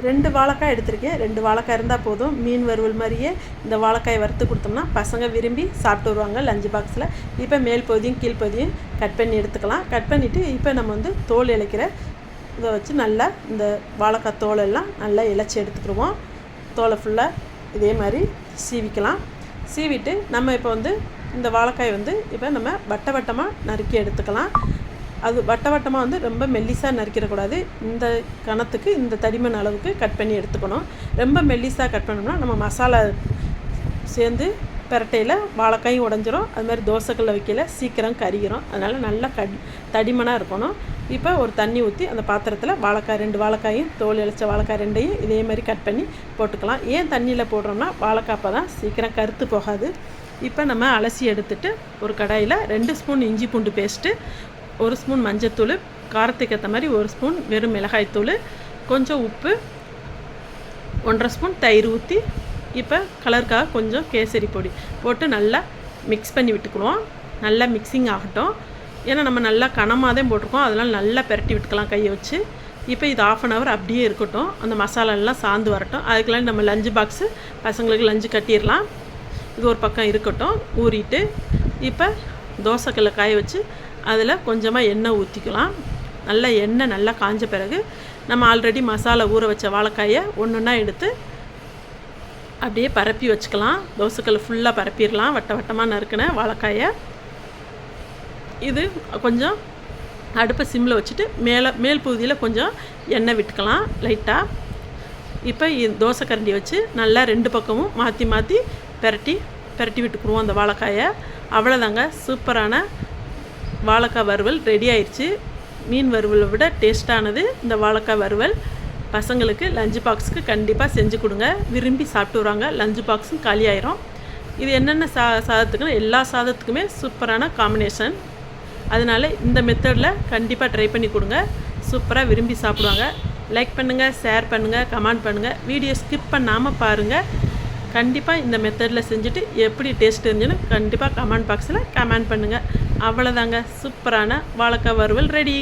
2 வாழைக்காய் எடுத்திருக்கேன். 2 வாழைக்காய் இருந்தால் போதும். மீன் வறுவல் மாதிரியே இந்த வாழைக்காயை வறுத்து கொடுத்தோம்னா பசங்க விரும்பி சாப்பிட்டு வருவாங்க லஞ்ச் பாக்ஸில். இப்போ மேல் பகுதியும் கீழ் பகுதியும் கட் பண்ணி எடுத்துக்கலாம். கட் பண்ணிவிட்டு இப்போ நம்ம வந்து தோல் இழைக்கிற இதை வச்சு நல்லா இந்த வாழைக்காய் தோலெல்லாம் நல்லா இழைச்சி எடுத்துக்கிடுவோம். தோலை ஃபுல்லாக இதே மாதிரி சீவிக்கலாம். சீவிட்டு நம்ம இப்போ வந்து இந்த வாழைக்காய் வந்து இப்போ நம்ம வட்டமாக நறுக்கி எடுத்துக்கலாம். அது வட்டமாக வந்து ரொம்ப மெல்லிசாக நறுக்கிடக்கூடாது. இந்த கணத்துக்கு இந்த தடிமன் அளவுக்கு கட் பண்ணி எடுத்துக்கணும். ரொம்ப மெல்லிசாக கட் பண்ணோம்னா நம்ம மசாலா சேர்ந்து பெரட்டையில் வாழைக்காயும் உடஞ்சிரும். அதுமாதிரி தோசைக்கல்ல வைக்கல சீக்கிரம் கரிகிறோம். அதனால் நல்லா தடிமனாக இருக்கணும். இப்போ ஒரு தண்ணி ஊற்றி அந்த பாத்திரத்தில் வாழைக்காய் 2 வாழைக்காயும் தோல் இழைச்ச வாழைக்காய் 2ஐயும் இதே மாதிரி கட் பண்ணி போட்டுக்கலாம். ஏன் தண்ணியில் போடுறோம்னா வாழைக்காய் அப்போ தான் சீக்கிரம் கருத்து போகாது. இப்போ நம்ம அலசி எடுத்துட்டு ஒரு கடாயில் 2 ஸ்பூன் இஞ்சி பூண்டு பேஸ்ட்டு, 1 ஸ்பூன் மஞ்சத்தூள், காரத்துக்கு ஏற்ற மாதிரி 1 ஸ்பூன் வெறும் மிளகாய்த்தூள், கொஞ்சம் உப்பு, 1.5 ஸ்பூன் தயிர் ஊற்றி இப்போ கலருக்காக கொஞ்சம் கேசரி பொடி போட்டு நல்லா மிக்ஸ் பண்ணி விட்டுக்குவோம். நல்லா மிக்சிங் ஆகட்டும். ஏன்னா நம்ம நல்லா கனமாக தான் போட்டிருக்கோம். அதனால் நல்லா பெரட்டி விட்டுக்கலாம் கையை வச்சு. இப்போ இது 1/2 hour அப்படியே இருக்கட்டும். அந்த மசாலாலாம் சாந்து வரட்டும். அதுக்கெல்லாம் நம்ம லஞ்சு பாக்ஸு பசங்களுக்கு லஞ்சு கட்டிடலாம். இது ஒரு பக்கம் இருக்கட்டும் ஊறிட்டு. இப்போ தோசைக்கல்ல காய வச்சு அதில் கொஞ்சமாக எண்ணெய் ஊற்றிக்கலாம். நல்லா எண்ணெய் நல்லா காஞ்ச பிறகு நம்ம ஆல்ரெடி மசாலா ஊற வச்ச வாழைக்காயை ஒன்றா எடுத்து அப்படியே பரப்பி வச்சுக்கலாம். தோசைக்கல்ல ஃபுல்லாக பரப்பிடலாம். வட்டமாக நறுக்கின வாழைக்காயை இது கொஞ்சம் அடுப்பை சிம்மில் வச்சுட்டு மேல் பகுதியில் கொஞ்சம் எண்ணெய் விட்டுக்கலாம் லைட்டாக. இப்போ தோசை கரண்டி வச்சு நல்லா 2 பக்கமும் மாற்றி பெரட்டி விட்டுக்குருவோம் அந்த வாழைக்காயை. அவ்வளோதாங்க, சூப்பரான வாழைக்காய் வறுவல் ரெடி ஆயிடுச்சு. மீன் வறுவலை விட டேஸ்ட்டானது இந்த வாழைக்காய் வறுவல். பசங்களுக்கு லஞ்சு பாக்ஸுக்கு கண்டிப்பாக செஞ்சு கொடுங்க. விரும்பி சாப்பிட்டு வராங்க. லஞ்சு பாக்ஸும் காலி ஆயிரும். இது என்னென்ன சாதத்துக்குன்னு எல்லா சாதத்துக்குமே சூப்பரான காம்பினேஷன். அதனால் இந்த மெத்தடில் கண்டிப்பாக ட்ரை பண்ணி கொடுங்க. சூப்பராக விரும்பி சாப்பிடுவாங்க. லைக் பண்ணுங்கள், ஷேர் பண்ணுங்கள், கமெண்ட் பண்ணுங்கள். வீடியோ ஸ்கிப் பண்ணாமல் பாருங்கள். கண்டிப்பாக இந்த மெத்தடில் செஞ்சுட்டு எப்படி டேஸ்ட் இருந்துச்சுன்னு கண்டிப்பாக கமெண்ட் பாக்ஸில் கமெண்ட் பண்ணுங்கள். அவ்வளோதாங்க, சூப்பரான வாழைக்காய் வறுவல் ரெடி.